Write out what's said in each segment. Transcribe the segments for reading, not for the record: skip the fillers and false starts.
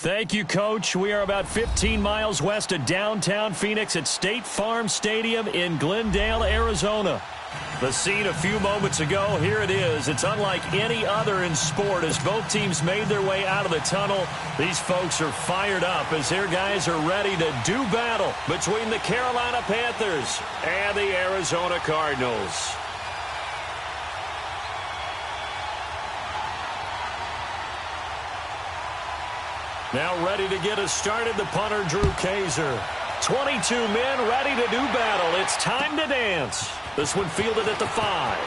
Thank you, Coach. We are about 15 miles west of downtown Phoenix at State Farm Stadium in Glendale, Arizona. The scene a few moments ago, here it is. It's unlike any other in sport as both teams made their way out of the tunnel. These folks are fired up as their guys are ready to do battle between the Carolina Panthers and the Arizona Cardinals. Now ready to get us started, the punter, Drew Kaiser. 22 men ready to do battle. It's time to dance. This one fielded at the 5.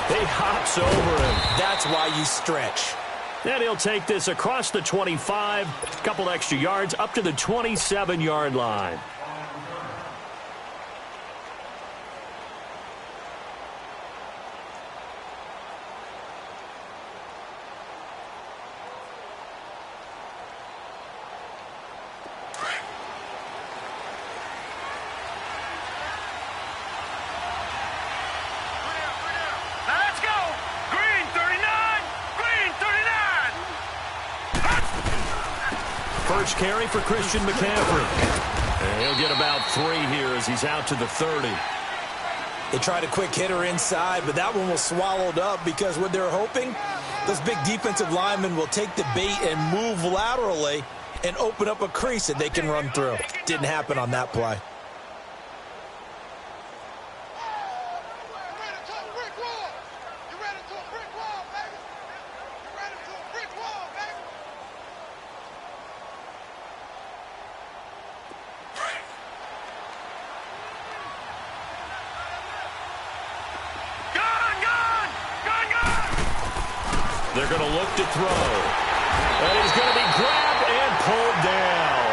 He hops over him. That's why you stretch. And he'll take this across the 25, a couple extra yards, up to the 27-yard line. First carry for Christian McCaffrey. And he'll get about 3 here as he's out to the 30. They tried a quick hitter inside, but that one was swallowed up because what they're hoping, those big defensive linemen will take the bait and move laterally and open up a crease that they can run through. Didn't happen on that play. They're going to look to throw. And he's going to be grabbed and pulled down.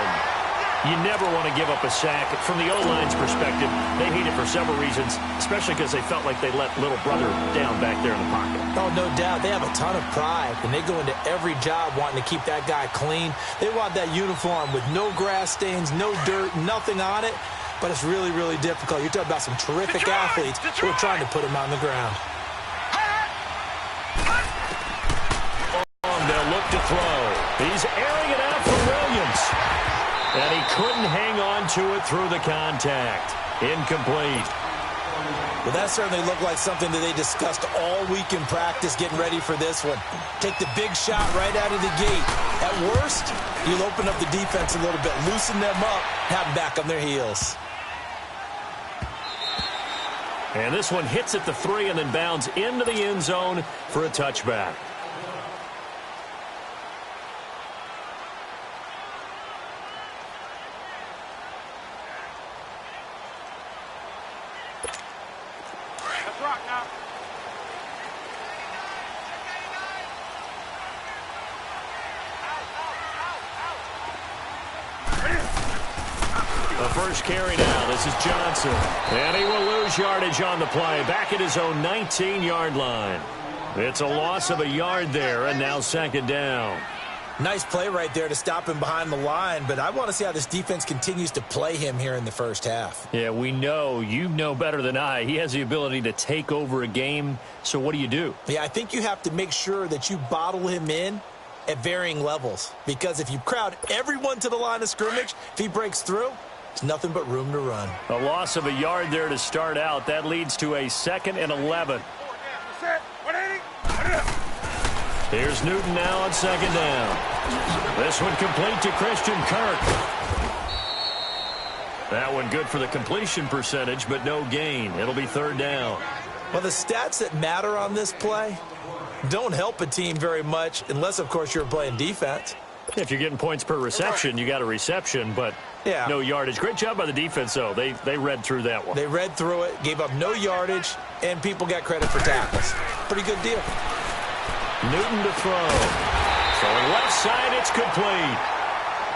You never want to give up a sack. From the O-line's perspective, they hate it for several reasons, especially because they felt like they let little brother down back there in the pocket. Oh, no doubt. They have a ton of pride, and they go into every job wanting to keep that guy clean. They want that uniform with no grass stains, no dirt, nothing on it. But it's really, really difficult. You're talking about some terrific athletes who are trying to put him on the ground. They'll look to throw. He's airing it out for Williams. And he couldn't hang on to it through the contact. Incomplete. Well, that certainly looked like something that they discussed all week in practice getting ready for this one. Take the big shot right out of the gate. At worst, you'll open up the defense a little bit, loosen them up, have them back on their heels. And this one hits at the 3 and then bounds into the end zone for a touchback. The first carry now. This is Johnson. And he will lose yardage on the play. Back at his own 19-yard line. It's a loss of a yard there, and now second down. Nice play right there to stop him behind the line, but I want to see how this defense continues to play him here in the first half. Yeah, we know. You know better than I. He has the ability to take over a game, so what do? Yeah, I think you have to make sure that you bottle him in at varying levels, because if you crowd everyone to the line of scrimmage, if he breaks through, it's nothing but room to run. A loss of a yard there to start out. That leads to a 2nd and 11. Here's Newton now on second down. This one complete to Christian Kirk. That one good for the completion percentage, but no gain. It'll be third down. Well, the stats that matter on this play don't help a team very much unless, of course, you're playing defense. If you're getting points per reception, you got a reception, but no yardage. Great job by the defense, though. They read through that one. They read through it, gave up no yardage, and people got credit for tackles. Pretty good deal. Newton to throw. Throwing left side, it's complete.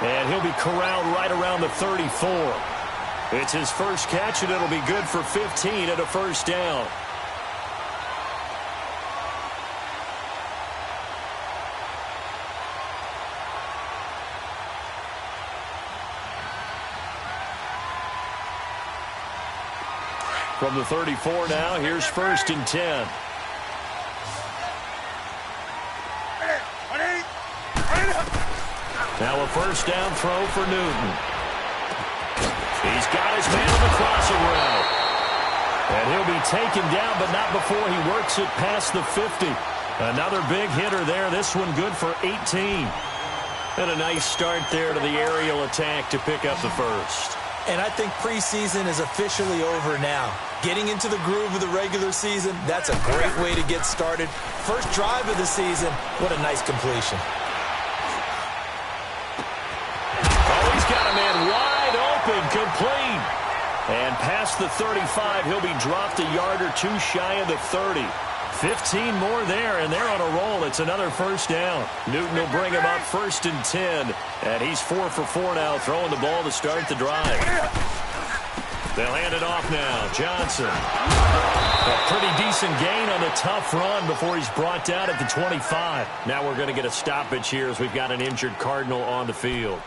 And he'll be corralled right around the 34. It's his first catch, and it'll be good for 15 at a first down. From the 34 now, here's 1st and 10. Now a first down throw for Newton. He's got his man on the crossing route. And he'll be taken down, but not before he works it past the 50. Another big hitter there. This one good for 18. And a nice start there to the aerial attack to pick up the first. And I think preseason is officially over now. Getting into the groove of the regular season, that's a great way to get started. First drive of the season, what a nice completion. incomplete. And past the 35, he'll be dropped a yard or two shy of the 30. 15 more there, and they're on a roll. It's another first down. Newton will bring him up 1st and 10. And he's 4 for 4 now, throwing the ball to start the drive. They'll hand it off now. Johnson. A pretty decent gain on the tough run before he's brought down at the 25. Now we're going to get a stoppage here as we've got an injured Cardinal on the field.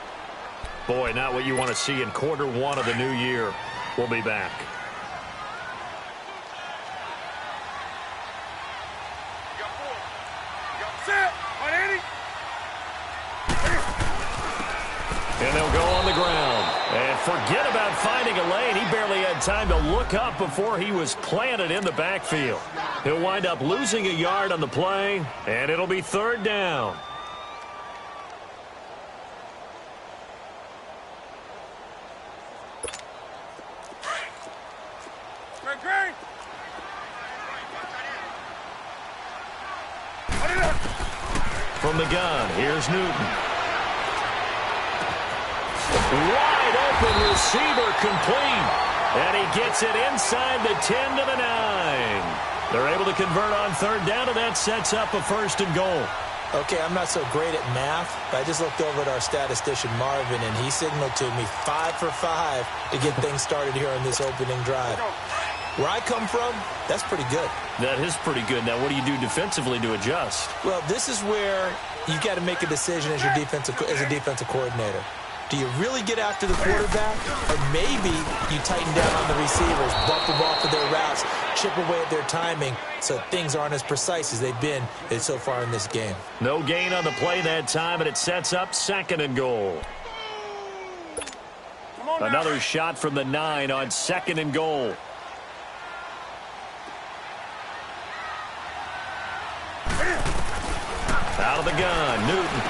Boy, not what you want to see in quarter one of the new year. We'll be back. And they'll go on the ground. And forget about finding a lane. He barely had time to look up before he was planted in the backfield. He'll wind up losing a yard on the play, and it'll be 3rd down. From the gun, here's Newton. Wide open receiver complete. And he gets it inside the 10 to the 9. They're able to convert on 3rd down, and that sets up a 1st and goal. Okay, I'm not so great at math, but I just looked over at our statistician, Marvin, and he signaled to me 5 for 5 to get things started here on this opening drive. Where I come from, that's pretty good. That is pretty good. Now, what do you do defensively to adjust? Well, this is where you got to make a decision as a defensive coordinator. Do you really get after the quarterback, or maybe you tighten down on the receivers, bump them off of their routes, chip away at their timing so things aren't as precise as they've been so far in this game? No gain on the play that time, and it sets up 2nd and goal. Another shot from the 9 on 2nd and goal. Out of the gun, Newton.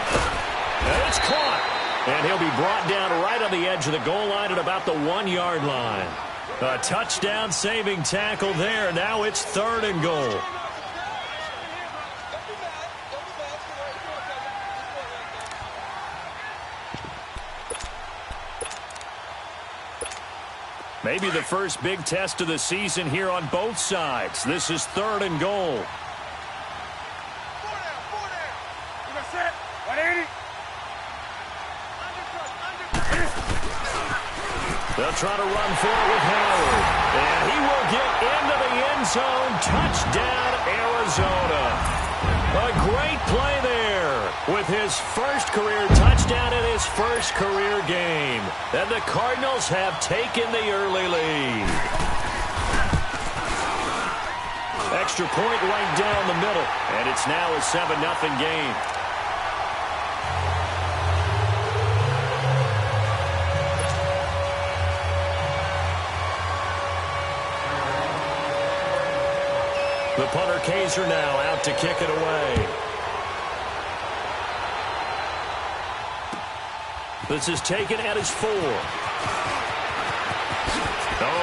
And it's caught. And he'll be brought down right on the edge of the goal line at about the 1-yard line. A touchdown-saving tackle there. Now it's 3rd and goal. Maybe the first big test of the season here on both sides. This is 3rd and goal. They'll try to run for it with Howard. And he will get into the end zone. Touchdown, Arizona. A great play there with his first career touchdown in his first career game. And the Cardinals have taken the early lead. Extra point right down the middle. And it's now a 7-0 game. The punter Kaiser now out to kick it away. This is taken at his 4. Oh,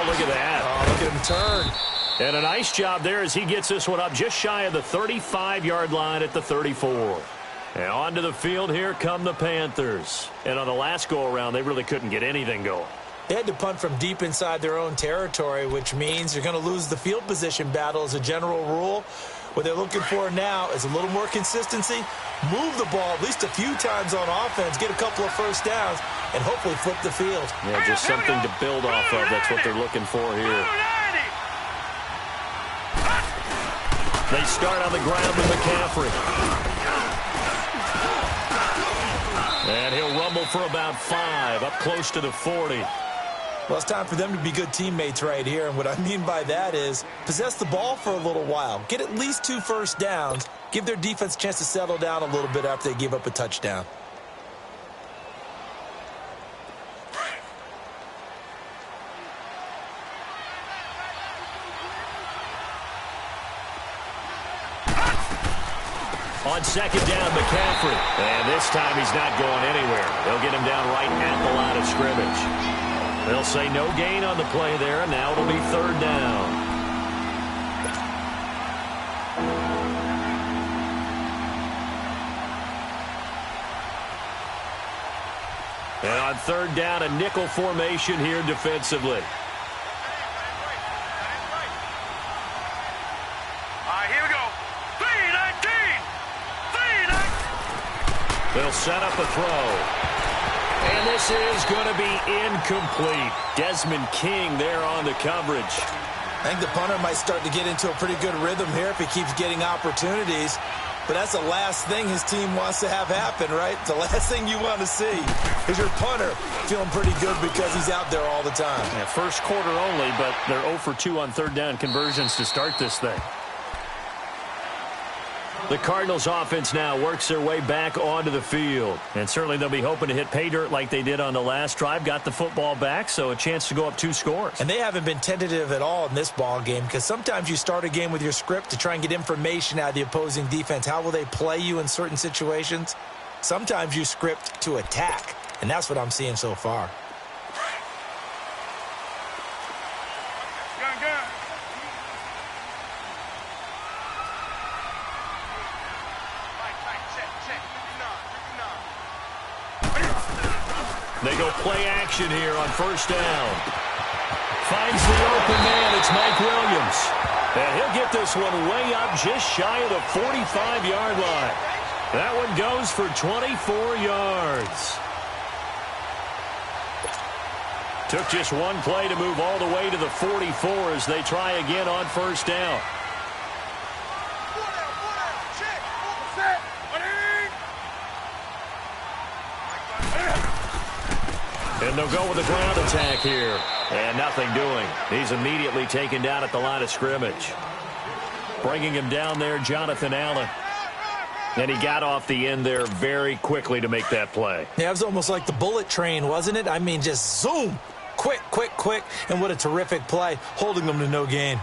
look at that. Oh, look at him turn. And a nice job there as he gets this one up just shy of the 35-yard line at the 34. And onto the field, here come the Panthers. And on the last go-around, they really couldn't get anything going. They had to punt from deep inside their own territory, which means you're going to lose the field position battle as a general rule. What they're looking for now is a little more consistency, move the ball at least a few times on offense, get a couple of first downs, and hopefully flip the field. Yeah, just something to build off of. That's what they're looking for here. They start on the ground with McCaffrey. And he'll rumble for about 5, up close to the 40. Well, it's time for them to be good teammates right here, and what I mean by that is possess the ball for a little while, get at least 2 first downs, give their defense a chance to settle down a little bit after they give up a touchdown. On 2nd down, McCaffrey. And this time he's not going anywhere. They'll get him down right at the line of scrimmage. They'll say no gain on the play there, and now it'll be 3rd down. And on third down, a nickel formation here defensively. Here we go. 3-19. They'll set up a throw. And this is going to be incomplete. Desmond King there on the coverage. I think the punter might start to get into a pretty good rhythm here if he keeps getting opportunities. But that's the last thing his team wants to have happen, right? The last thing you want to see is your punter feeling pretty good because he's out there all the time. Yeah, first quarter only, but they're 0 for 2 on third down conversions to start this thing. The Cardinals offense now works their way back onto the field. And certainly they'll be hoping to hit pay dirt like they did on the last drive. Got the football back, so a chance to go up 2 scores. And they haven't been tentative at all in this ball game because sometimes you start a game with your script to try and get information out of the opposing defense. How will they play you in certain situations? Sometimes you script to attack, and that's what I'm seeing so far. They go play action here on first down. Finds the open man. It's Mike Williams. And he'll get this one way up just shy of the 45-yard line. That one goes for 24 yards. Took just one play to move all the way to the 44 as they try again on first down. And they'll go with a ground attack here. And nothing doing. He's immediately taken down at the line of scrimmage. Bringing him down there, Jonathan Allen. And he got off the end there very quickly to make that play. Yeah, it was almost like the bullet train, wasn't it? I mean, just zoom. Quick, quick, quick. And what a terrific play, holding them to no gain.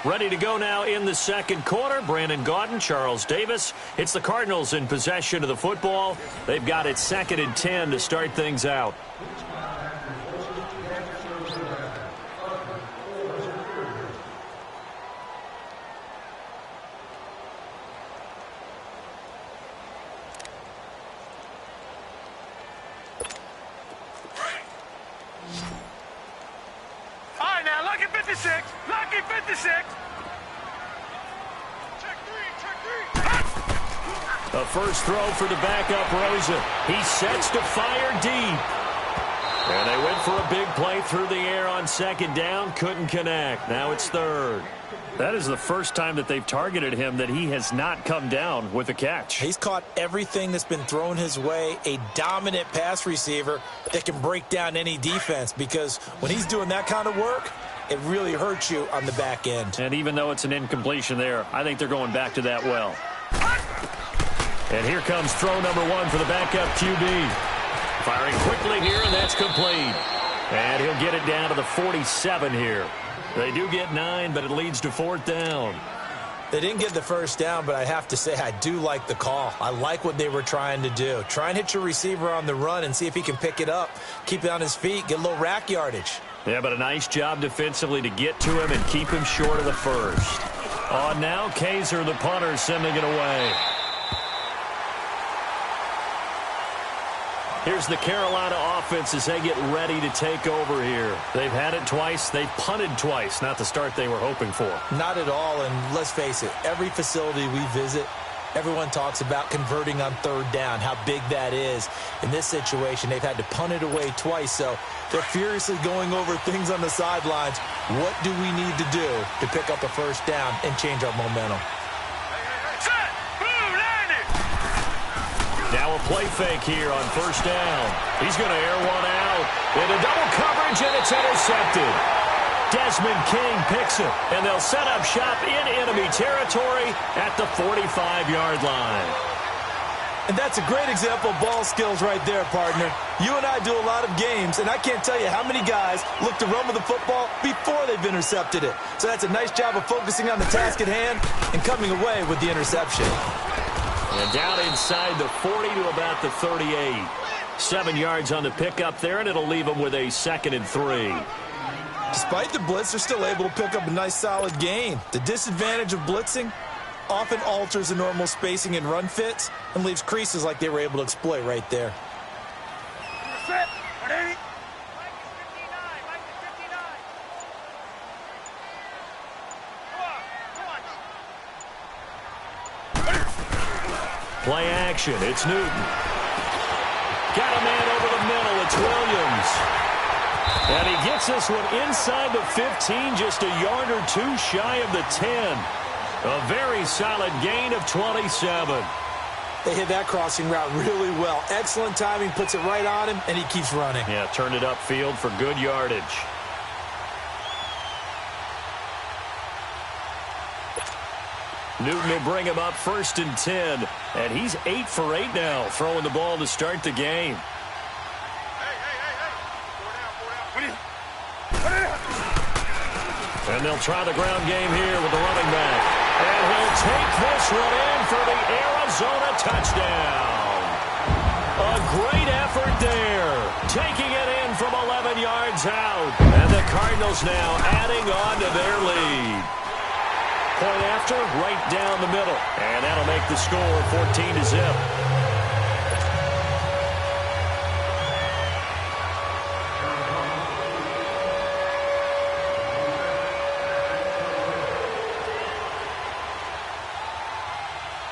Ready to go now in the second quarter. Brandon Gaudin, Charles Davis. It's the Cardinals in possession of the football. They've got it 2nd and 10 to start things out. All right, now, lucky 56. Lucky 56. Check 3. A first throw for the backup Rosen. He sets to fire deep. And they went for a big play through the air on second down. Couldn't connect. Now it's third. That is the first time that they've targeted him that he has not come down with a catch. He's caught everything that's been thrown his way. A dominant pass receiver that can break down any defense because when he's doing that kind of work, it really hurts you on the back end. And even though it's an incompletion there, I think they're going back to that well. And here comes throw number 1 for the backup QB. Firing quickly here, and that's complete. And he'll get it down to the 47 here. They do get 9, but it leads to 4th down. They didn't get the first down, but I have to say I do like the call. I like what they were trying to do. Try and hit your receiver on the run and see if he can pick it up, keep it on his feet, get a little rack yardage. Yeah, but a nice job defensively to get to him and keep him short of the first. On now, Kaiser, the punter, sending it away. Here's the Carolina offense as they get ready to take over here. They've had it twice. They've punted twice. Not the start they were hoping for. Not at all, and let's face it, every facility we visit, everyone talks about converting on third down, how big that is. In this situation, they've had to punt it away twice, so they're furiously going over things on the sidelines. What do we need to do to pick up a first down and change our momentum? Now a play fake here on first down. He's going to air one out. Into double coverage, and it's intercepted. Desmond King picks it, and they'll set up shop in enemy territory at the 45-yard line. And that's a great example of ball skills right there, partner. You and I do a lot of games, and I can't tell you how many guys look to run with the football before they've intercepted it. So that's a nice job of focusing on the task at hand and coming away with the interception. And down inside the 40 to about the 38. 7 yards on the pickup there, and it'll leave them with a 2nd and 3. Despite the blitz, they're still able to pick up a nice solid gain. The disadvantage of blitzing, often alters the normal spacing and run fits and leaves creases like they were able to exploit right there. Play action. It's Newton. Got a man over the middle. It's Williams. And he gets this one inside the 15, just a yard or two shy of the 10. A very solid gain of 27. They hit that crossing route really well. Excellent timing, puts it right on him, and he keeps running. Yeah, turned it upfield for good yardage. Newton will bring him up 1st and 10. And he's 8 for 8 now, throwing the ball to start the game. And they'll try the ground game here with the running back. And he'll take this one in for the Arizona touchdown. A great effort there. Taking it in from 11 yards out. And the Cardinals now adding on to their lead. Point after, right down the middle. And that'll make the score 14-0.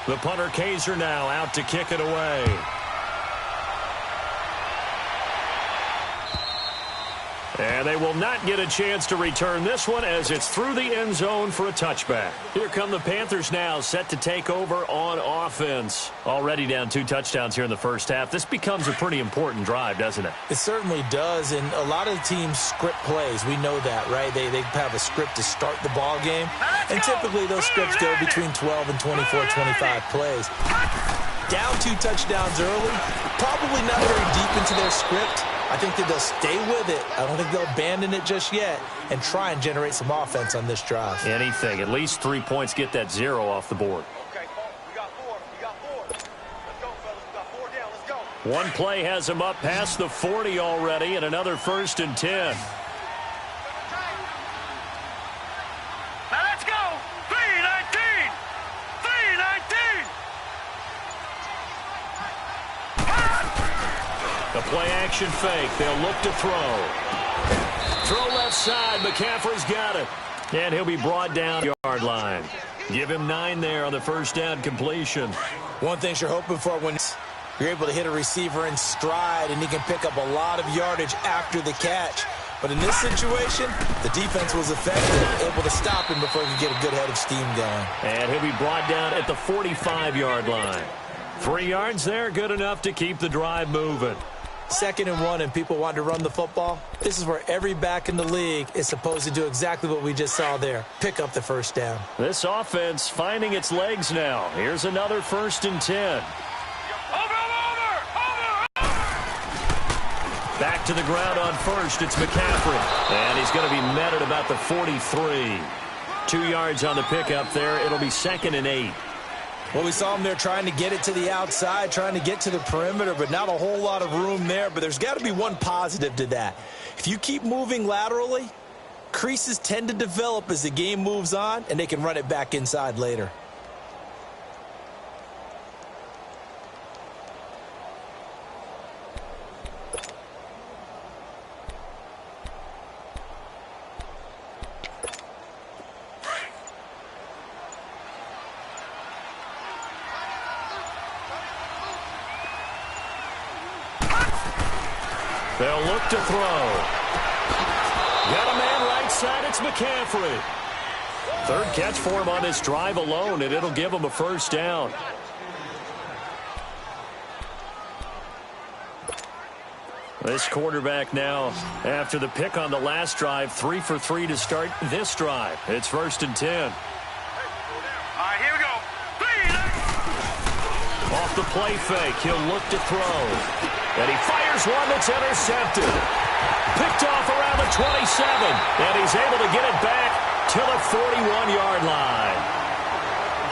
The punter Kaiser now out to kick it away. And they will not get a chance to return this one as it's through the end zone for a touchback. Here come the Panthers now, set to take over on offense. Already down 2 touchdowns here in the first half. This becomes a pretty important drive, doesn't it? It certainly does, and a lot of teams script plays. We know that, right? They have a script to start the ball game, and typically those scripts go between 12 and 24, 25 plays. Down 2 touchdowns early, probably not very deep into their script. I think that they'll stay with it. I don't think they'll abandon it just yet and try and generate some offense on this drive. Anything. At least 3 points, get that 0 off the board. Okay, we got 4. We got 4. Let's go, fellas. We got 4 down. Let's go. One play has him up past the 40 already, and another 1st and 10. Now let's go. 3-19. 3-19. The play-action fake. They'll look to throw. Throw left side. McCaffrey's got it. And he'll be brought down the yard line. Give him 9 there on the first down completion. One thing you're hoping for when you're able to hit a receiver in stride and he can pick up a lot of yardage after the catch. But in this situation, the defense was effective, able to stop him before he could get a good head of steam going. And he'll be brought down at the 45-yard line. 3 yards there, good enough to keep the drive moving. 2nd and 1 and people want to run the football. This is where every back in the league is supposed to do exactly what we just saw there. Pick up the first down. This offense finding its legs now. Here's another 1st and 10. Over. Back to the ground on first. It's McCaffrey. And he's going to be met at about the 43. 2 yards on the pickup there. It'll be 2nd and 8. Well, we saw him there trying to get it to the outside, trying to get to the perimeter, but not a whole lot of room there. But there's got to be one positive to that. If you keep moving laterally, creases tend to develop as the game moves on, and they can run it back inside later. They'll look to throw. Got a man right side. It's McCaffrey. 3rd catch for him on this drive alone, and it'll give him a first down. This quarterback now, after the pick on the last drive, 3 for 3 to start this drive. It's 1st and 10. All right, here we go. 3. Off the play fake, he'll look to throw. And he fires one that's intercepted. Picked off around the 27. And he's able to get it back to the 41-yard line.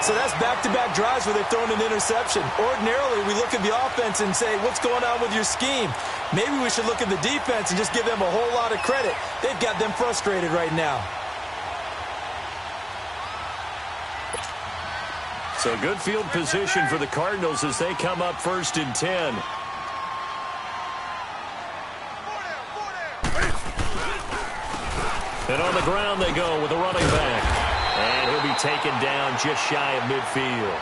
So that's back-to-back drives where they've thrown an interception. Ordinarily, we look at the offense and say, what's going on with your scheme? Maybe we should look at the defense and just give them a whole lot of credit. They've got them frustrated right now. So good field position for the Cardinals as they come up 1st and 10. And on the ground they go with a running back. And he'll be taken down just shy of midfield.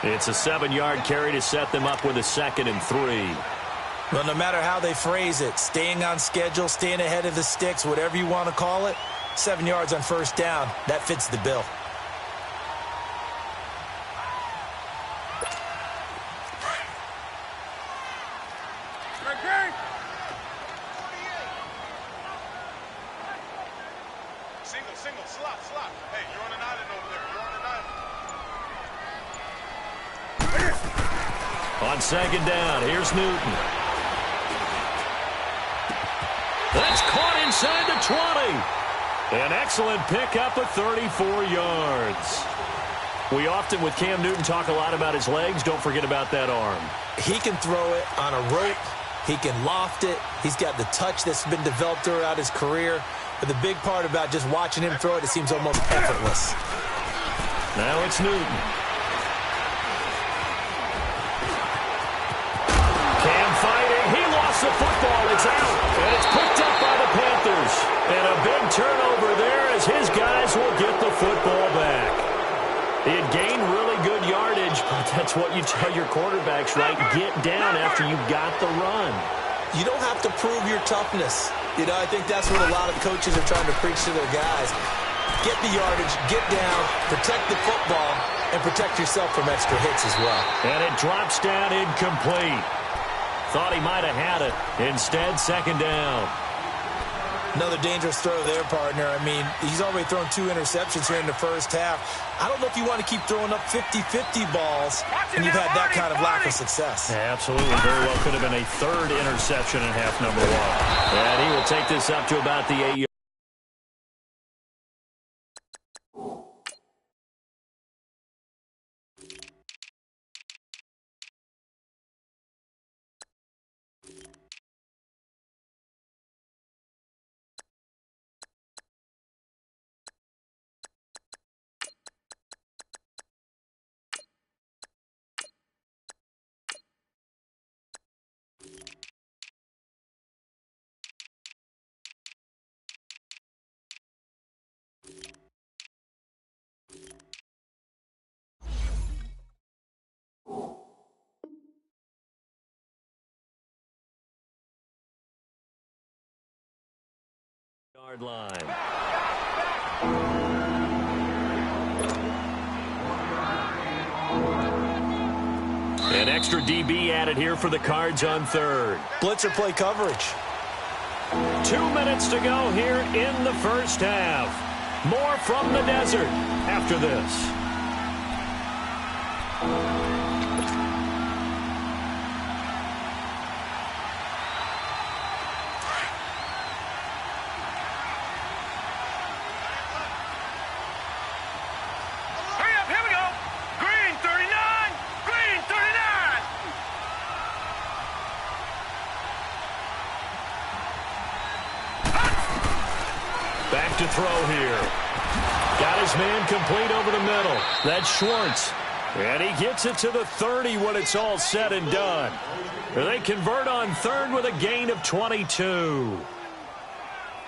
It's a 7-yard carry to set them up with a 2nd and 3. Well, no matter how they phrase it, staying on schedule, staying ahead of the sticks, whatever you want to call it, 7 yards on 1st down, that fits the bill. Single, slot. Hey, you're on an island over there. You're on an island. On 2nd down, here's Newton. That's caught inside the 20. An excellent pickup of 34 yards. We often, with Cam Newton, talk a lot about his legs. Don't forget about that arm. He can throw it on a rope. He can loft it. He's got the touch that's been developed throughout his career. But the big part about just watching him throw it, it seems almost effortless. Now it's Newton. Cam fighting. He lost the football. It's out. And it's picked up by the Panthers. And a big turnover there as his guys will get the football back. He had gained really good yardage, but that's what you tell your quarterbacks, right? Get down after you got the run. You don't have to prove your toughness. You know, I think that's what a lot of coaches are trying to preach to their guys. Get the yardage, get down, protect the football, and protect yourself from extra hits as well. And it drops down incomplete. Thought he might have had it. Instead, 2nd down. Another dangerous throw there, partner. I mean, he's already thrown 2 interceptions here in the 1st half. I don't know if you want to keep throwing up 50-50 balls and you've had that kind of lack of success. Yeah, absolutely. Very well could have been a 3rd interception in half number 1. And he will take this up to about the 8-yard. Yard line. An extra DB added here for the Cards on 3rd. Blitzer play coverage. 2 minutes to go here in the 1st half. More from the desert after this. Back to throw here. Got his man complete over the middle. That's Schwartz. And he gets it to the 30 when it's all said and done. They convert on 3rd with a gain of 22.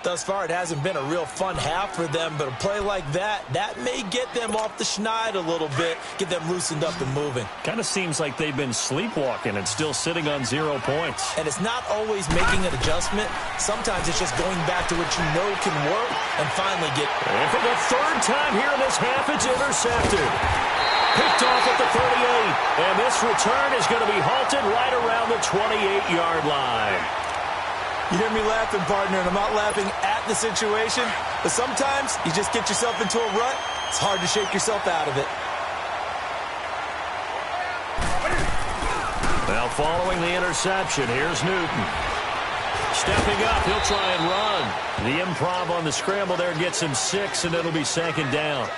Thus far, it hasn't been a real fun half for them, but a play like that may get them off the schneid a little bit, get them loosened up and moving. Kind of seems like they've been sleepwalking and still sitting on 0 points. And it's not always making an adjustment. Sometimes it's just going back to what you know can work and finally get. And for the 3rd time here in this half, it's intercepted. Picked off at the 38. And this return is going to be halted right around the 28-yard line. You hear me laughing, partner, and I'm not laughing at the situation, but sometimes you just get yourself into a rut. It's hard to shake yourself out of it. Now following the interception, here's Newton. Stepping up, he'll try and run. The improv on the scramble there gets him 6, and it'll be 2nd down.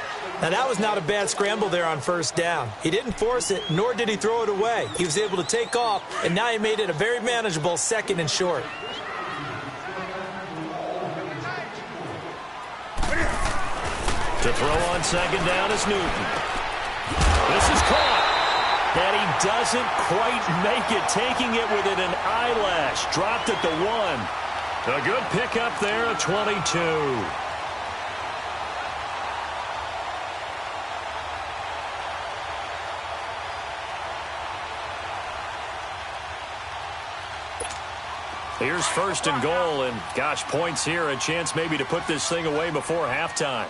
Now, that was not a bad scramble there on 1st down. He didn't force it, nor did he throw it away. He was able to take off, and now he made it a very manageable 2nd and short. To throw on 2nd down is Newton. This is caught. And he doesn't quite make it, taking it within an eyelash. Dropped at the 1. A good pickup there at 22. Here's first and goal, and gosh, points here, a chance maybe to put this thing away before halftime.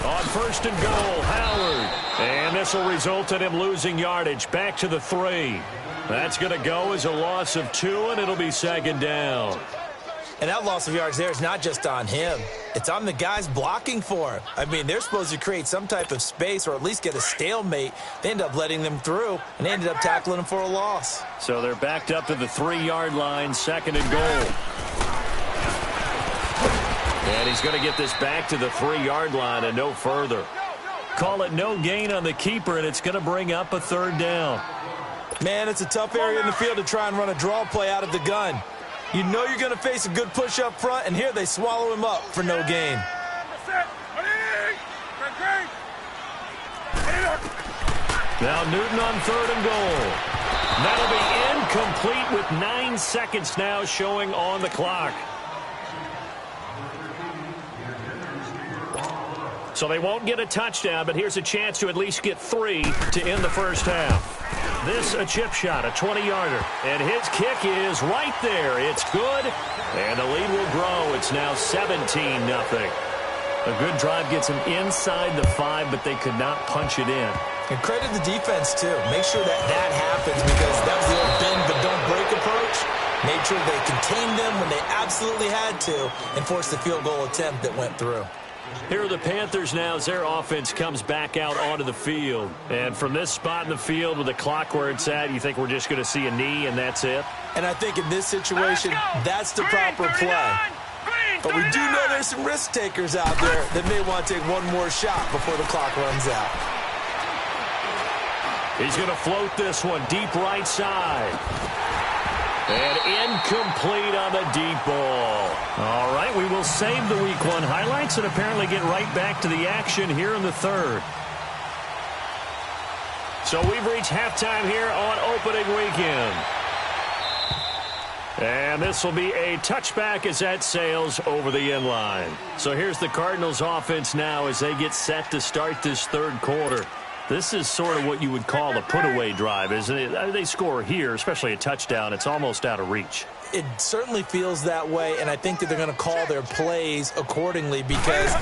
On first and goal, Howard. And this will result in him losing yardage back to the 3. That's going to go as a loss of 2, and it'll be second down. And that loss of yards there is not just on him. It's on the guys blocking for him. I mean, they're supposed to create some type of space or at least get a stalemate. They end up letting them through, and they ended up tackling him for a loss. So they're backed up to the 3-yard line, second and goal. And he's going to get this back to the 3-yard line and no further. Call it no gain on the keeper, and it's going to bring up a third down. Man, it's a tough area in the field to try and run a draw play out of the gun. You know you're going to face a good push up front, and here they swallow him up for no gain. Now Newton on third and goal. That'll be incomplete with 9 seconds now showing on the clock. So they won't get a touchdown, but here's a chance to at least get 3 to end the first half. This a chip shot, a 20-yarder. And his kick is right there. It's good. And the lead will grow. It's now 17-0. A good drive gets them inside the 5, but they could not punch it in. And credit the defense, too. Make sure that happens because that was the old bend but don't break approach. Made sure they contained them when they absolutely had to and forced the field goal attempt that went through. Here are the Panthers now as their offense comes back out onto the field. And from this spot in the field with the clock where it's at, you think we're just going to see a knee and that's it? And I think in this situation, that's the proper play. But we do know there's some risk takers out there that may want to take one more shot before the clock runs out. He's going to float this one deep right side. And incomplete on the deep ball. All right, we will save the Week 1 highlights and apparently get right back to the action here in the third. So we've reached halftime here on opening weekend. And this will be a touchback as that sails over the end line. So here's the Cardinals offense now as they get set to start this third quarter. This is sort of what you would call a put-away drive, isn't it? They score here, especially a touchdown. It's almost out of reach. It certainly feels that way, and I think that they're going to call their plays accordingly because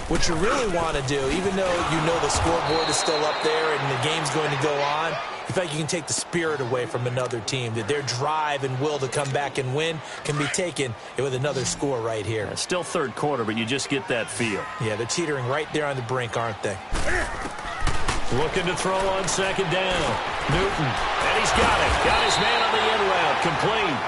what you really want to do, even though you know the scoreboard is still up there and the game's going to go on, in fact, you can take the spirit away from another team, that their drive and will to come back and win can be taken with another score right here. It's still third quarter, but you just get that feel. Yeah, they're teetering right there on the brink, aren't they? Looking to throw on second down. Newton, and he's got it. Got his man on the end route, complete.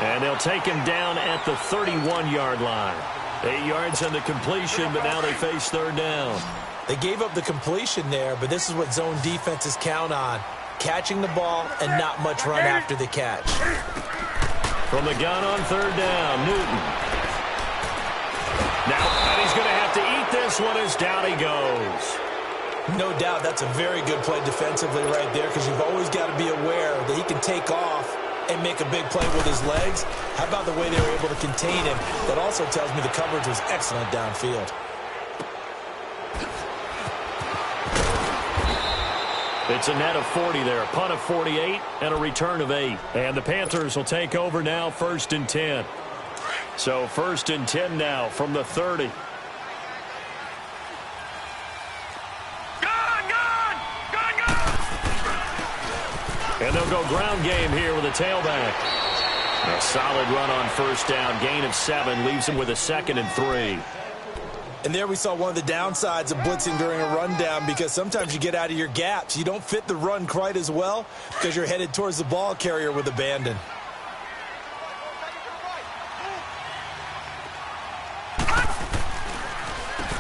And they'll take him down at the 31-yard line. 8 yards on the completion, but now they face third down. They gave up the completion there, but this is what zone defenses count on. Catching the ball and not much run after the catch. From the gun on third down, Newton. Now, and he's going to have to eat this one as down he goes. No doubt that's a very good play defensively right there because you've always got to be aware that he can take off and make a big play with his legs. How about the way they were able to contain him? That also tells me the coverage was excellent downfield. It's a net of 40 there, a punt of 48 and a return of 8. And the Panthers will take over now, first and 10. So first and 10 now from the 30. And they'll go ground game here with a tailback. A solid run on first down. Gain of 7 leaves him with a 2nd and 3. And there we saw one of the downsides of blitzing during a rundown because sometimes you get out of your gaps. You don't fit the run quite as well because you're headed towards the ball carrier with abandon.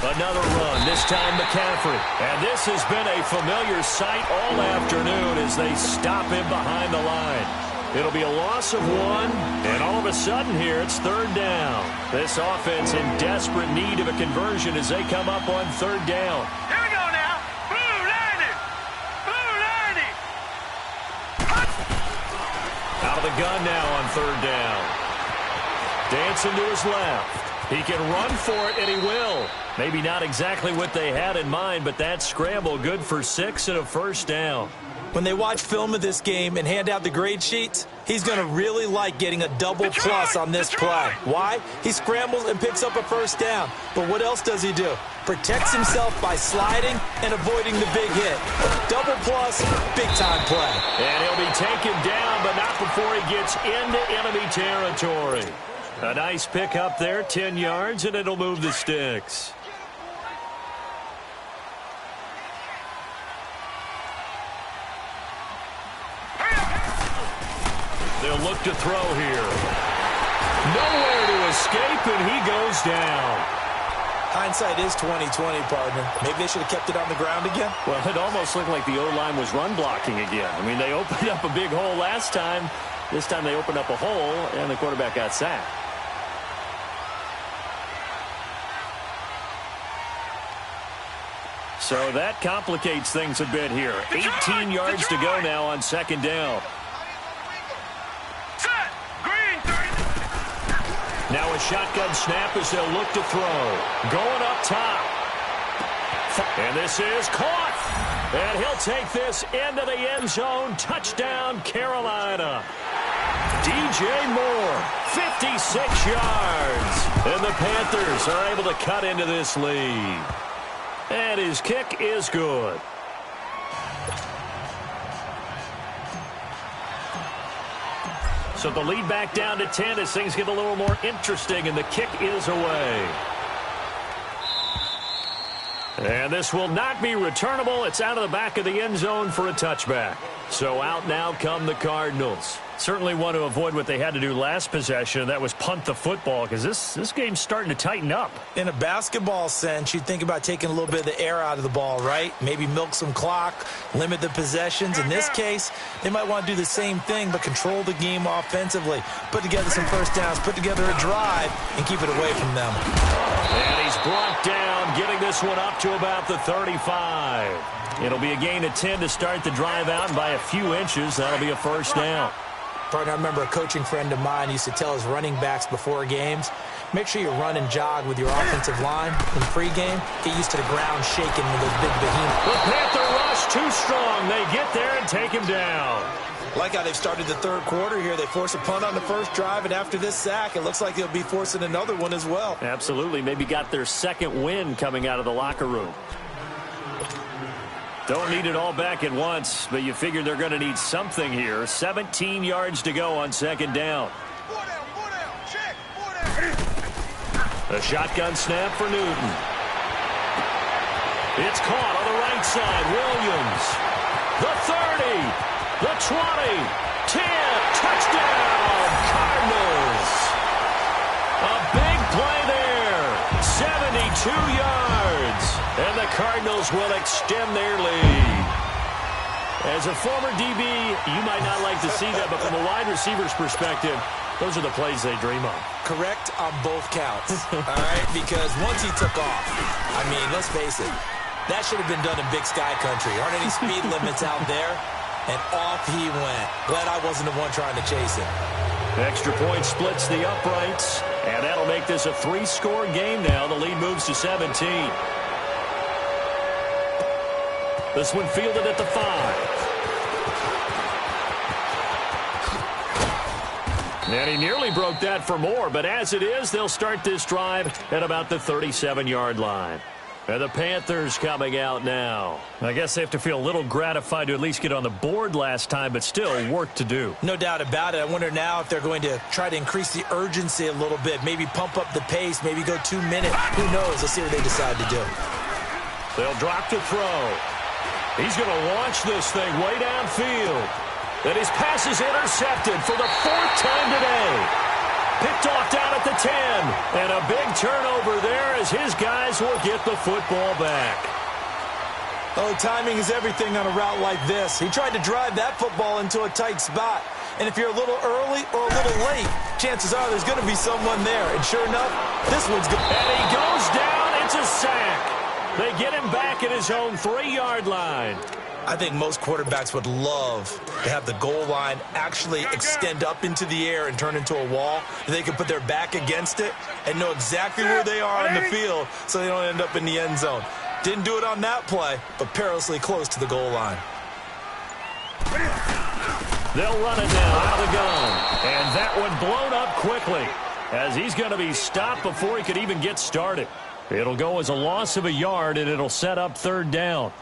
Another run, this time McCaffrey. And this has been a familiar sight all afternoon as they stop him behind the line. It'll be a loss of 1, and all of a sudden here, it's 3rd down. This offense in desperate need of a conversion as they come up on 3rd down. Here we go now. Blue 90. Blue 90. Out of the gun now on 3rd down. Dancing to his left. He can run for it, and he will. Maybe not exactly what they had in mind, but that scramble good for 6 and a 1st down. When they watch film of this game and hand out the grade sheets, he's going to really like getting a double plus on this play. Why? He scrambles and picks up a 1st down. But what else does he do? Protects himself by sliding and avoiding the big hit. Double plus, big-time play. And he'll be taken down, but not before he gets into enemy territory. A nice pick up there, 10 yards, and it'll move the sticks. They'll look to throw here. Nowhere to escape, and he goes down. Hindsight is 20/20, partner. Maybe they should have kept it on the ground again. Well, it almost looked like the O-line was run blocking again. I mean, they opened up a big hole last time. This time they opened up a hole, and the quarterback got sacked. So that complicates things a bit here. 18 yards to go now on 2nd down. Set. Green 30. Now a shotgun snap as they'll look to throw. Going up top. And this is caught. And he'll take this into the end zone. Touchdown, Carolina. DJ Moore, 56 yards. And the Panthers are able to cut into this lead. And his kick is good. So the lead back down to 10 as things get a little more interesting, and the kick is away. And this will not be returnable. It's out of the back of the end zone for a touchback. So out now come the Cardinals. Certainly want to avoid what they had to do last possession, and that was punt the football, because this game's starting to tighten up. In a basketball sense, you think about taking a little bit of the air out of the ball, right? Maybe milk some clock, limit the possessions. In this case, they might want to do the same thing, but control the game offensively. Put together some 1st downs, put together a drive, and keep it away from them. And he's brought down, getting this one up to about the 35. It'll be a gain of 10 to start the drive out, and by a few inches, that'll be a 1st down. Partner, I remember a coaching friend of mine used to tell his running backs before games, make sure you run and jog with your offensive line in pregame. Get used to the ground shaking with those big behemoths. The Panther rush too strong. They get there and take him down. Like how they've started the 3rd quarter here. They force a punt on the 1st drive, and after this sack, it looks like they'll be forcing another one as well. Absolutely. Maybe got their 2nd win coming out of the locker room. Don't need it all back at once, but you figure they're going to need something here. 17 yards to go on 2nd down. 4 down. Check. 4 down. A shotgun snap for Newton. It's caught on the right side. Williams. The 30. The 20. 10. Touchdown. Cardinals. A big play there. 72 yards. And the Cardinals will extend their lead. As a former DB, you might not like to see that, but from a wide receiver's perspective, those are the plays they dream of. Correct on both counts, all right? Because once he took off, I mean, let's face it, that should have been done in Big Sky Country. Aren't any speed limits out there? And off he went. Glad I wasn't the one trying to chase him. Extra point splits the uprights, and that'll make this a 3-score game now. The lead moves to 17. This one fielded at the 5. And he nearly broke that for more, but as it is, they'll start this drive at about the 37-yard line. And the Panthers coming out now. I guess they have to feel a little gratified to at least get on the board last time, but still work to do. No doubt about it. I wonder now if they're going to try to increase the urgency a little bit, maybe pump up the pace, maybe go 2 minutes. Who knows? Let's see what they decide to do. They'll drop to throw. He's going to launch this thing way downfield. And his pass is intercepted for the 4th time today. Picked off down at the 10. And a big turnover there as his guys will get the football back. Oh, timing is everything on a route like this. He tried to drive that football into a tight spot. And if you're a little early or a little late, chances are there's going to be someone there. And sure enough, this one's good. And he goes down. It's a sack. They get him back at his own 3-yard line. I think most quarterbacks would love to have the goal line actually extend up into the air and turn into a wall. They can put their back against it and know exactly where they are on the field so they don't end up in the end zone. Didn't do it on that play, but perilously close to the goal line. They'll run it now out of the gun. And that one blown up quickly as he's going to be stopped before he could even get started. It'll go as a loss of a yard, and it'll set up 3rd down.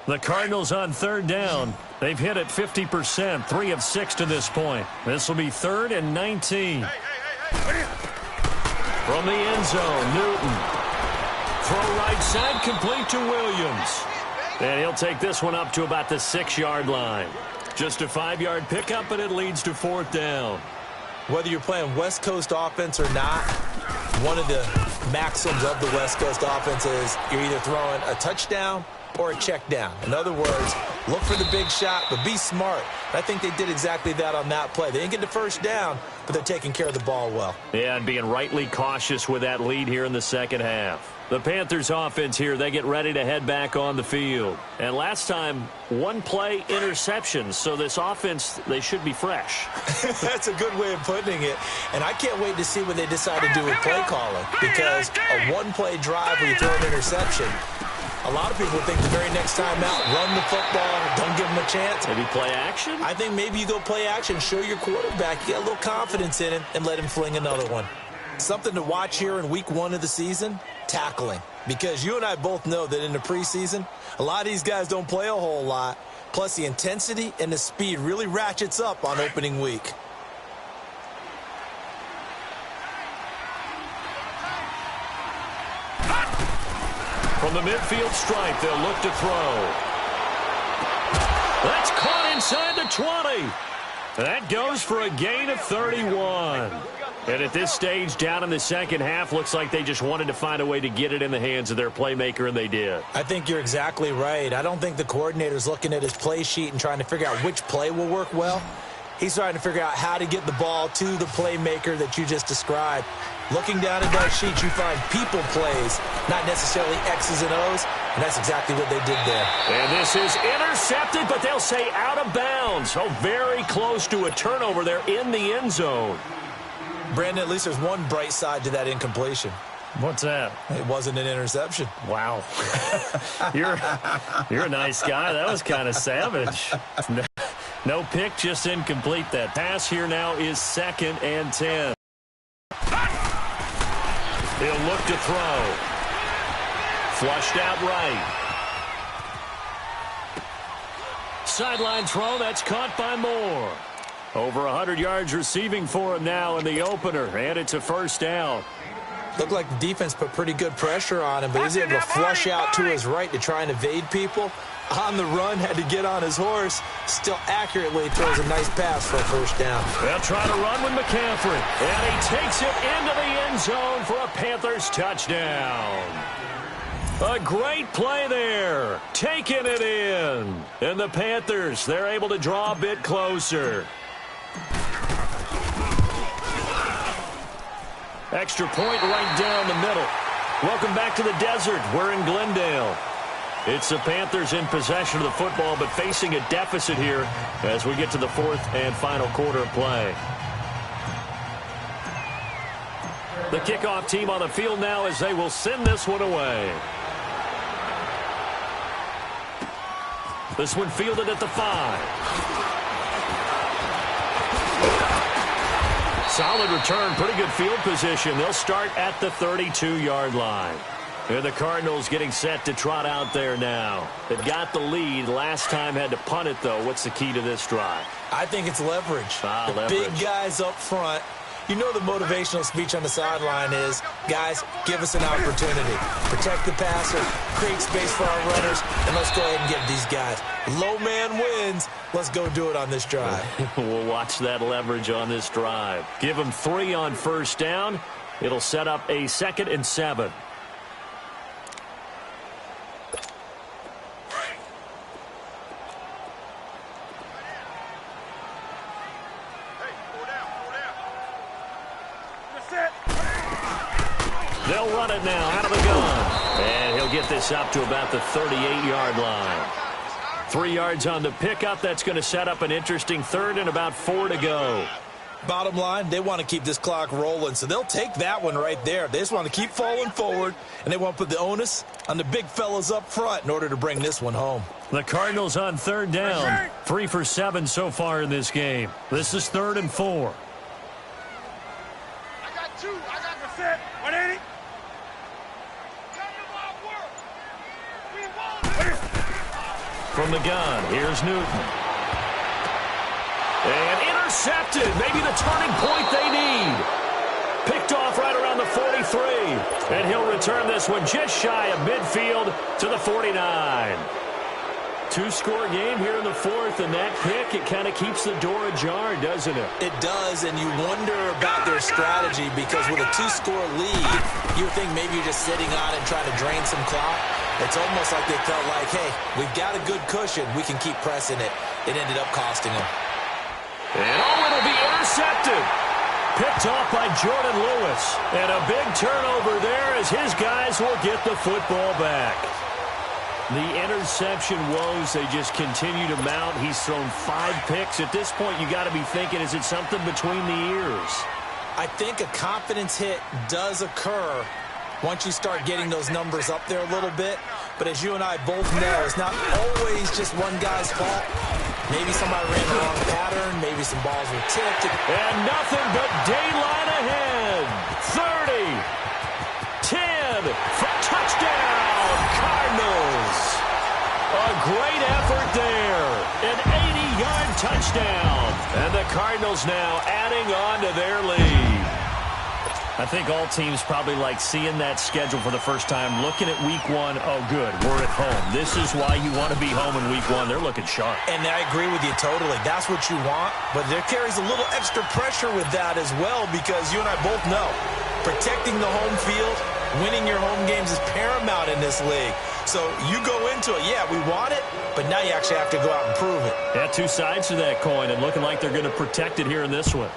The Cardinals on 3rd down. They've hit it 50%, 3 of 6 to this point. This will be 3rd and 19. From the end zone, Newton. Throw right side, complete to Williams. And he'll take this one up to about the 6-yard line. Just a 5-yard pickup, and it leads to 4th down. Whether you're playing West Coast offense or not, one of the maxims of the West Coast offense is you're either throwing a touchdown or a check down. In other words, look for the big shot, but be smart. I think they did exactly that on that play. They didn't get the 1st down, but they're taking care of the ball well. Yeah, and being rightly cautious with that lead here in the second half. The Panthers offense here, they get ready to head back on the field. And last time, 1-play interceptions, so this offense, they should be fresh. That's a good way of putting it. And I can't wait to see what they decide to do with play calling, because a 1-play drive where you throw an interception, a lot of people think the very next time out, run the football, don't give them a chance. Maybe play action? I think maybe you go play action, show your quarterback, you get a little confidence in him, and let him fling another one. Something to watch here in week 1 of the season, tackling. Because you and I both know that in the preseason, a lot of these guys don't play a whole lot. Plus, the intensity and the speed really ratchets up on opening week. From the midfield stripe, they'll look to throw. That's caught inside the 20. That goes for a gain of 31. And at this stage, down in the second half, looks like they just wanted to find a way to get it in the hands of their playmaker, and they did. I think you're exactly right. I don't think the coordinator's looking at his play sheet and trying to figure out which play will work well. He's trying to figure out how to get the ball to the playmaker that you just described. Looking down at that sheet, you find people plays, not necessarily X's and O's, and that's exactly what they did there. And this is intercepted, but they'll say out of bounds. Oh, very close to a turnover there in the end zone. Brandon, at least there's one bright side to that incompletion. What's that? It wasn't an interception. Wow. You're a nice guy. That was kind of savage. No pick, just incomplete. That pass here now is 2nd and 10. He'll look to throw. Flushed out right. Sideline throw, that's caught by Moore. Over 100 yards receiving for him now in the opener, and it's a 1st down. Looked like the defense put pretty good pressure on him, but he's able to flush out to his right to try and evade people. On the run, had to get on his horse. Still accurately throws a nice pass for a 1st down. They'll try to run with McCaffrey, and he takes it into the end zone for a Panthers touchdown. A great play there, taking it in. And the Panthers, they're able to draw a bit closer. Extra point right down the middle. Welcome back to the desert. We're in Glendale. It's the Panthers in possession of the football, but facing a deficit here as we get to the 4th and final quarter of play. The kickoff team on the field now as they will send this one away. This one fielded at the 5. Solid return, pretty good field position. They'll start at the 32-yard line. And the Cardinals getting set to trot out there now. They've got the lead. Last time had to punt it, though. What's the key to this drive? I think it's leverage. Leverage. Big guys up front. You know the motivational speech on the sideline is, guys, give us an opportunity. Protect the passer, create space for our runners, and let's go ahead and get these guys. Low man wins. Let's go do it on this drive. We'll watch that leverage on this drive. Give them 3 on 1st down. It'll set up a 2nd and 7. They'll run it now out of the gun. And he'll get this up to about the 38-yard line. 3 yards on the pickup. That's going to set up an interesting third and about 4 to go. Bottom line, they want to keep this clock rolling, so they'll take that one right there. They just want to keep falling forward, and they want to put the onus on the big fellas up front in order to bring this one home. The Cardinals on third down. 3 for 7 so far in this game. This is 3rd and 4. I got 2. I got the set. 180. Tell you my work. We won. From the gun, here's Newton. And intercepted. Maybe the turning point they need. Picked off right around the 43. And he'll return this one just shy of midfield to the 49. 2-score game here in the 4th, and that pick, it kind of keeps the door ajar, doesn't it? It does, and you wonder about their strategy because with a 2-score lead, you think maybe you're just sitting on it and trying to drain some clock. It's almost like they felt like, hey, we've got a good cushion. We can keep pressing it. It ended up costing them. And it'll be intercepted. Picked off by Jordan Lewis. And a big turnover there as his guys will get the football back. The interception woes, they just continue to mount. He's thrown 5 picks. At this point, you got to be thinking, is it something between the ears? I think a confidence hit does occur once you start getting those numbers up there a little bit. But as you and I both know, it's not always just one guy's fault. Maybe somebody ran the wrong pattern. Maybe some balls were tipped. And nothing but daylight ahead. 30, 10, for touchdown, Cardinals. A great effort there. An 80-yard touchdown. And the Cardinals now adding on to their lead. I think all teams probably like seeing that schedule for the first time, looking at week 1. Oh, good, we're at home. This is why you want to be home in week 1. They're looking sharp. And I agree with you totally. That's what you want. But there carries a little extra pressure with that as well because you and I both know protecting the home field, winning your home games is paramount in this league. So you go into it, yeah, we want it, but now you actually have to go out and prove it. Yeah, 2 sides to that coin, and looking like they're going to protect it here in this one.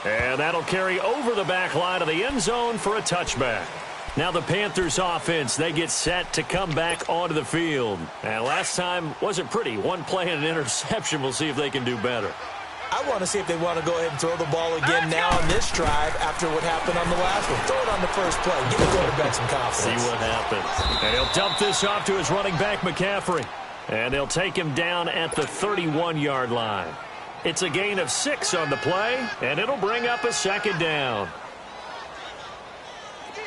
And that'll carry over the back line of the end zone for a touchback. Now the Panthers offense, they get set to come back onto the field. And last time wasn't pretty. 1 play and an interception. We'll see if they can do better. I want to see if they want to go ahead and throw the ball again now on this drive after what happened on the last one. Throw it on the first play. Give the quarterback some confidence. See what happens. And he'll dump this off to his running back, McCaffrey. And they'll take him down at the 31-yard line. It's a gain of 6 on the play, and it'll bring up a 2nd down.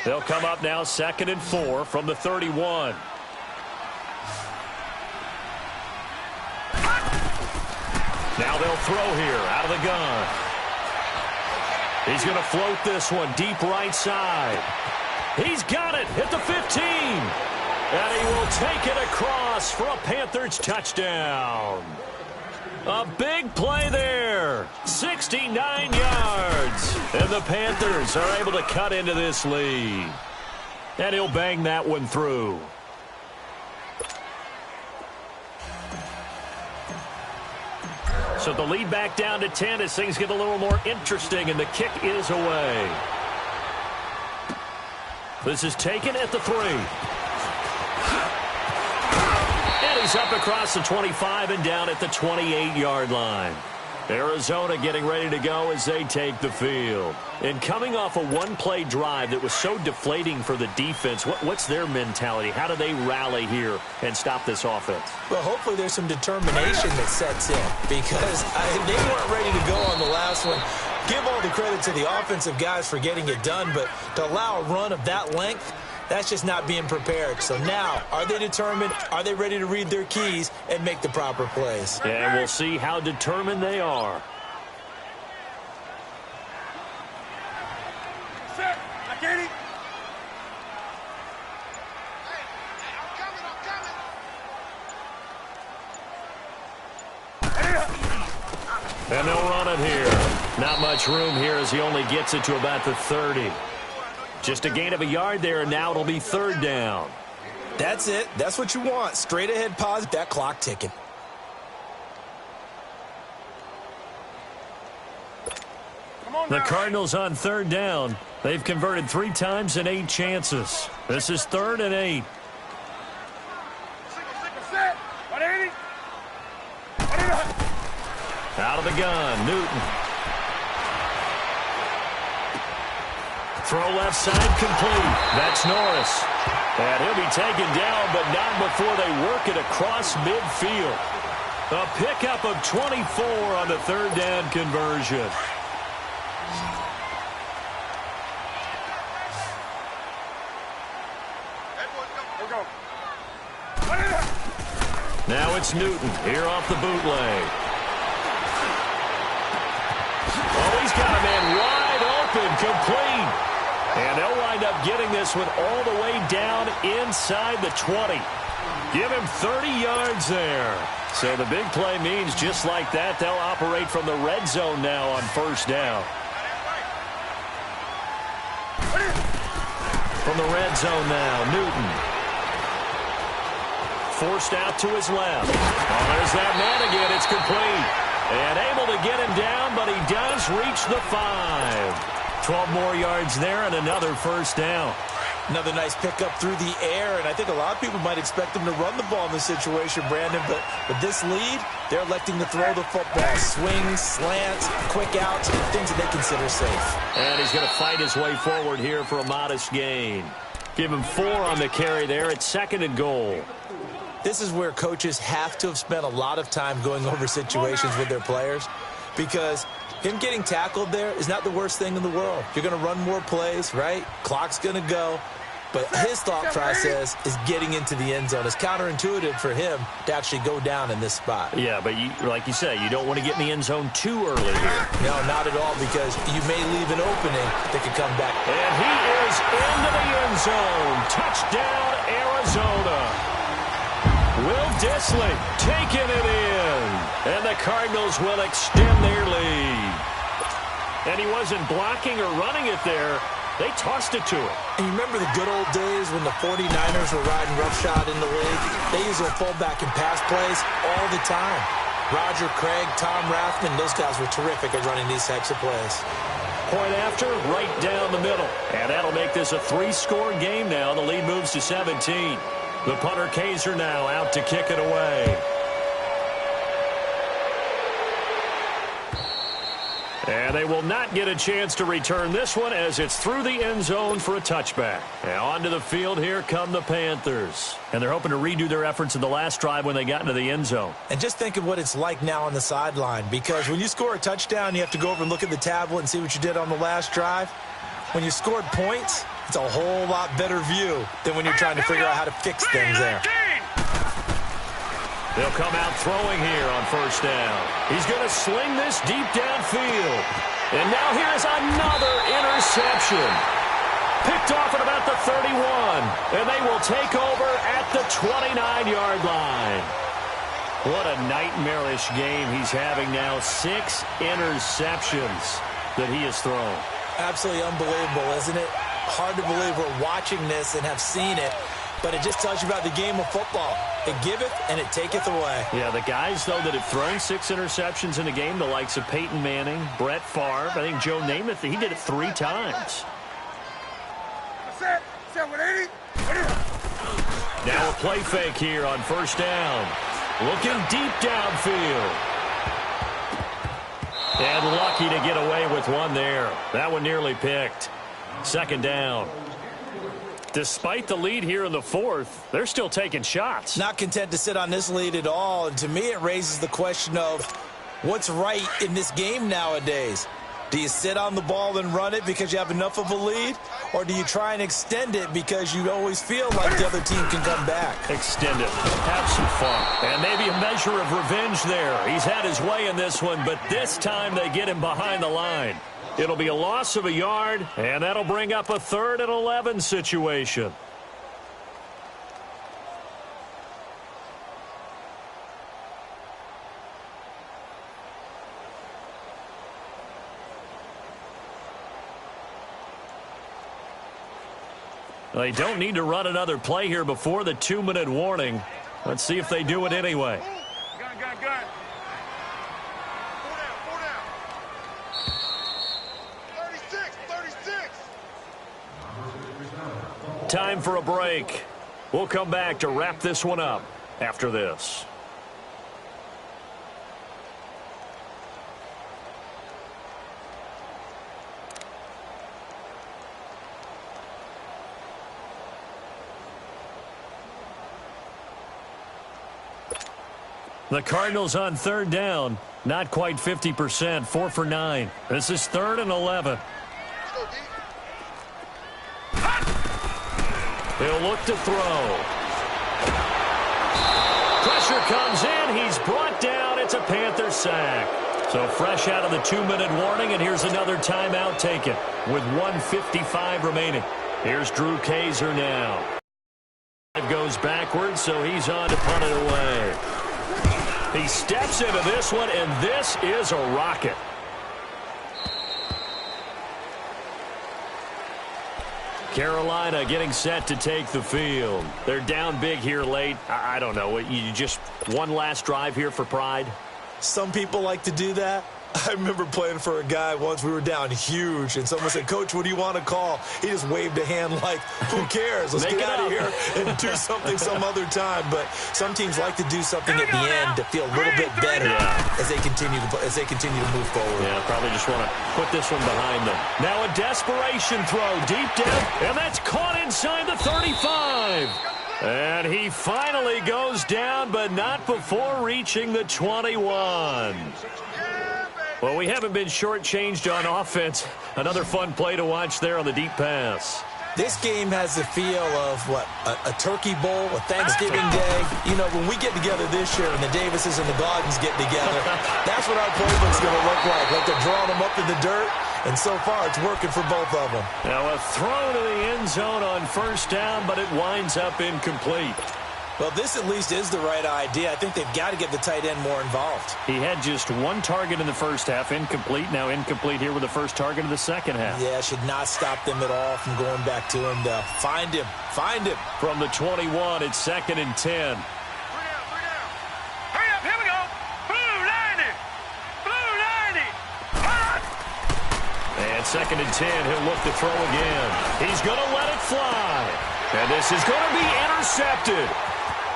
They'll come up now 2nd and 4 from the 31. Now they'll throw here out of the gun. He's going to float this one deep right side. He's got it at the 15. And he will take it across for a Panthers touchdown. A big play there. 69 yards. And the Panthers are able to cut into this lead. And he'll bang that one through. So the lead back down to 10 as things get a little more interesting, and the kick is away. This is taken at the 3. And he's up across the 25 and down at the 28-yard line. Arizona getting ready to go as they take the field. And coming off a 1-play drive that was so deflating for the defense, what's their mentality? How do they rally here and stop this offense? Well, hopefully there's some determination that sets in because they weren't ready to go on the last one. Give all the credit to the offensive guys for getting it done, but to allow a run of that length, that's just not being prepared. So now, are they determined? Are they ready to read their keys and make the proper plays? And we'll see how determined they are. Set. I get it. And they'll run it here. Not much room here as he only gets it to about the 30. Just a gain of a yard there, and now it'll be 3rd down. That's it. That's what you want. Straight ahead pause, that clock ticking. The Cardinals on third down. They've converted 3 times in 8 chances. This is 3rd and 8. Out of the gun, Newton. Throw left side complete. That's Norris. And he'll be taken down, but not before they work it across midfield. A pickup of 24 on the 3rd down conversion. Now it's Newton here off the bootleg. Oh, he's got a man wide open, complete. And they'll wind up getting this one all the way down inside the 20. Give him 30 yards there. So the big play means just like that, they'll operate from the red zone now on 1st down. From the red zone now, Newton. Forced out to his left. Oh, there's that man again. It's complete. And able to get him down, but he does reach the 5. 12 more yards there and another 1st down. Another nice pickup through the air, and I think a lot of people might expect him to run the ball in this situation, Brandon, but with this lead, they're electing to throw the football. Swings, slants, quick outs, things that they consider safe. And he's going to fight his way forward here for a modest gain. Give him 4 on the carry there at 2nd and goal. This is where coaches have to have spent a lot of time going over situations with their players, because him getting tackled there is not the worst thing in the world. You're going to run more plays, right? Clock's going to go. But his thought process is getting into the end zone. It's counterintuitive for him to actually go down in this spot. Yeah, but like you say, you don't want to get in the end zone too early here. No, not at all, because you may leave an opening that could come back. And he is into the end zone. Touchdown, Arizona. Will Dissly taking it in. And the Cardinals will extend their lead. And he wasn't blocking or running it there. They tossed it to him. And you remember the good old days when the 49ers were riding roughshod in the league? They used their fullback and pass plays all the time. Roger Craig, Tom Rathman, those guys were terrific at running these types of plays. Point after, right down the middle. And that'll make this a 3-score game now. The lead moves to 17. The punter Kaiser now out to kick it away. And they will not get a chance to return this one as it's through the end zone for a touchback. Now onto the field, here come the Panthers. And they're hoping to redo their efforts in the last drive when they got into the end zone. And just think of what it's like now on the sideline, because when you score a touchdown, you have to go over and look at the tablet and see what you did on the last drive. When you scored points, it's a whole lot better view than when you're trying to figure out how to fix things there. They'll come out throwing here on 1st down. He's going to sling this deep downfield. And now here's another interception. Picked off at about the 31. And they will take over at the 29-yard line. What a nightmarish game he's having now. 6 interceptions that he has thrown. Absolutely unbelievable, isn't it? Hard to believe we're watching this and have seen it. But it just tells you about the game of football. It giveth and it taketh away. Yeah, the guys, though, that have thrown 6 interceptions in a game, the likes of Peyton Manning, Brett Favre, I think Joe Namath, he did it 3 times. Now a play fake here on 1st down. Looking deep downfield. And lucky to get away with one there. That one nearly picked. 2nd down. Despite the lead here in the 4th, they're still taking shots. Not content to sit on this lead at all. And to me, it raises the question of what's right in this game nowadays. Do you sit on the ball and run it because you have enough of a lead? Or do you try and extend it because you always feel like the other team can come back? Extend it. Have some fun. And maybe a measure of revenge there. He's had his way in this one, but this time they get him behind the line. It'll be a loss of a yard, and that'll bring up a 3rd and 11 situation. They don't need to run another play here before the 2-minute warning. Let's see if they do it anyway. Time for a break. We'll come back to wrap this one up after this. The Cardinals on third down. Not quite 50%. 4 for 9. This is 3rd and 11. He'll look to throw. Pressure comes in. He's brought down. It's a Panthers sack. So fresh out of the 2-minute warning, and here's another timeout taken with 1:55 remaining. Here's Drew Kaiser now. Goes backwards, so he's on to punt it away. He steps into this one, and this is a rocket. Carolina getting set to take the field. They're down big here late. I don't know. You just one last drive here for pride? Some people like to do that. I remember playing for a guy once. We were down huge, and someone said, "Coach, what do you want to call?" He just waved a hand like, who cares? Let's get out of here and do something some other time. But some teams like to do something at the end to feel a little bit better as they continue to move forward. Yeah, probably just want to put this one behind them. Now a desperation throw deep down, and that's caught inside the 35. And he finally goes down, but not before reaching the 21. Well, we haven't been shortchanged on offense. Another fun play to watch there on the deep pass. This game has the feel of, a turkey bowl, a Thanksgiving day. You know, when we get together this year and the Davises and the Goggins get together, that's what our playbook's going to look like. Like they're drawing them up in the dirt, and so far it's working for both of them. Now a throw to the end zone on first down, but it winds up incomplete. Well, this at least is the right idea. I think they've got to get the tight end more involved. He had just one target in the first half, incomplete. Now incomplete here with the first target of the second half. Yeah, should not stop them at all from going back to him. Find him. Find him. From the 21, it's 2nd and 10. Hurry up, here we go. Blue 90. Blue 90. Hot. And 2nd and 10, he'll look to throw again. He's going to let it fly. And this is going to be intercepted.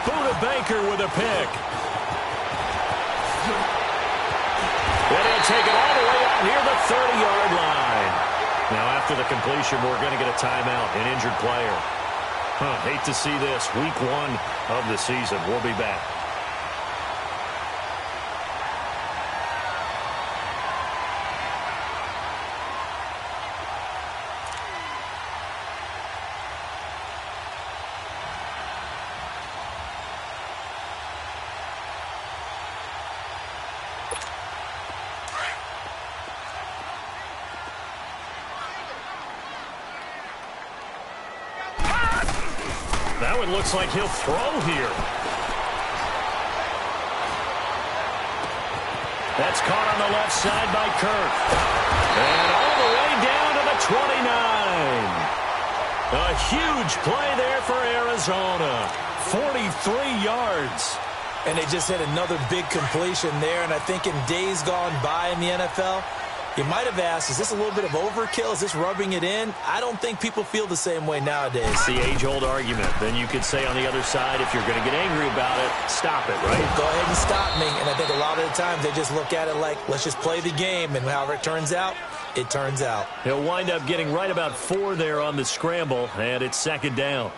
Buda Baker with a pick. And he'll take it all the way out near the 30-yard line. Now, after the completion, we're going to get a timeout, an injured player. Hate to see this. Week 1 of the season. We'll be back. Now it looks like he'll throw here. That's caught on the left side by Kirk. And all the way down to the 29. A huge play there for Arizona. 43 yards. And they just had another big completion there. And I think in days gone by in the NFL, you might have asked, is this a little bit of overkill? Is this rubbing it in? I don't think people feel the same way nowadays. It's the age-old argument. Then you could say on the other side, if you're going to get angry about it, stop it, right? Go ahead and stop me. And I think a lot of the times they just look at it like, let's just play the game. And however it turns out, it turns out. He'll wind up getting right about 4 there on the scramble, and it's 2nd down.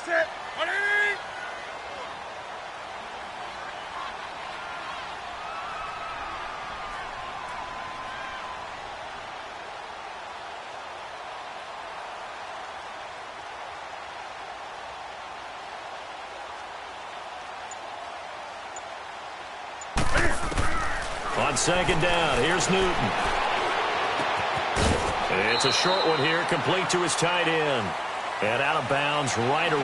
Set. Ready. On 2nd down, here's Newton. It's a short one here, complete to his tight end. And out of bounds right